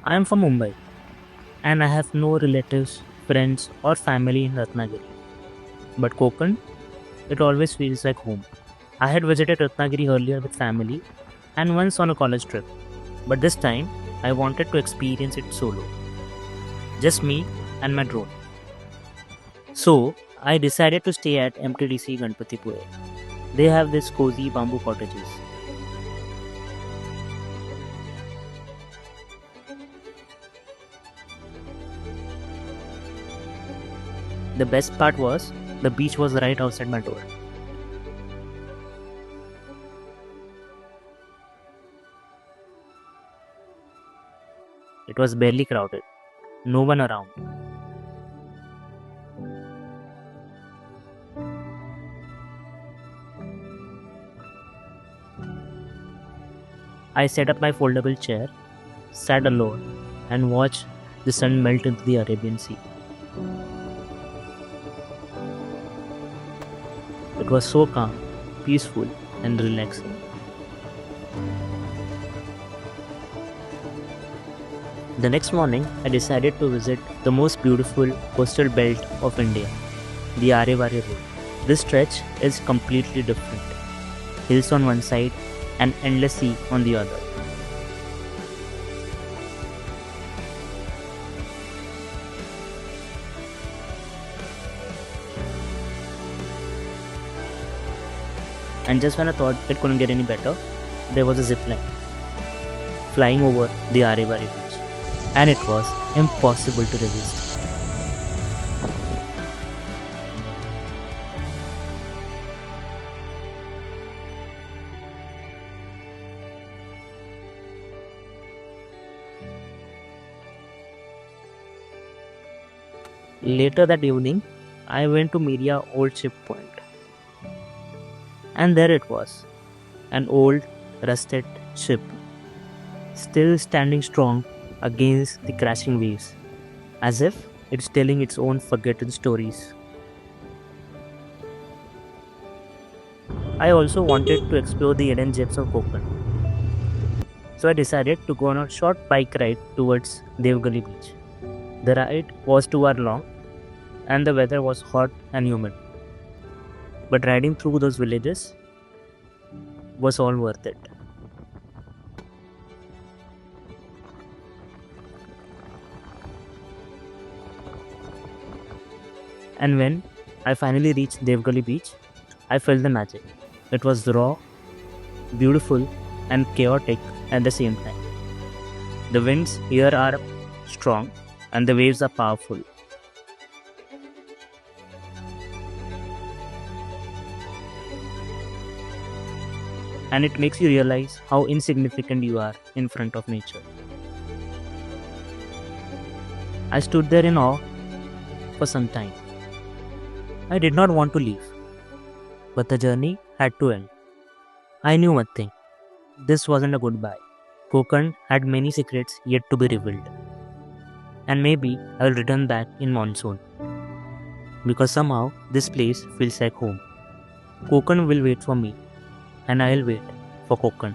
I am from Mumbai and I have no relatives, friends, or family in Ratnagiri. But Kokan, it always feels like home. I had visited Ratnagiri earlier with family and once on a college trip, but this time I wanted to experience it solo. Just me and my drone. So I decided to stay at MTDC Ganpatipule. They have these cozy bamboo cottages. The best part was the beach was right outside my door. It was barely crowded, no one around. I set up my foldable chair, sat alone, and watched the sun melt into the Arabian Sea. It was so calm, peaceful, and relaxing. The next morning, I decided to visit the most beautiful coastal belt of India, the Aare Ware Road. This stretch is completely different. Hills on one side and endless sea on the other. And just when I thought it couldn't get any better, there was a zipline flying over the Aare Ware Beach, and it was impossible to resist. Later that evening, I went to Mirya Old Ship Point, and there it was, an old, rusted ship, still standing strong against the crashing waves, as if it's telling its own forgotten stories. I also wanted to explore the hidden gems of Kokan, so I decided to go on a short bike ride towards Devghalli Beach. The ride was 2 hours long, and the weather was hot and humid. But riding through those villages was all worth it. And when I finally reached Devghalli Beach, I felt the magic. It was raw, beautiful, and chaotic at the same time. The winds here are strong and the waves are powerful. And it makes you realize how insignificant you are in front of nature. I stood there in awe for some time. I did not want to leave, but the journey had to end. I knew one thing, this wasn't a goodbye. Kokan had many secrets yet to be revealed. And maybe I will return back in monsoon, because somehow this place feels like home. Kokan will wait for me, and I'll wait for Kokan.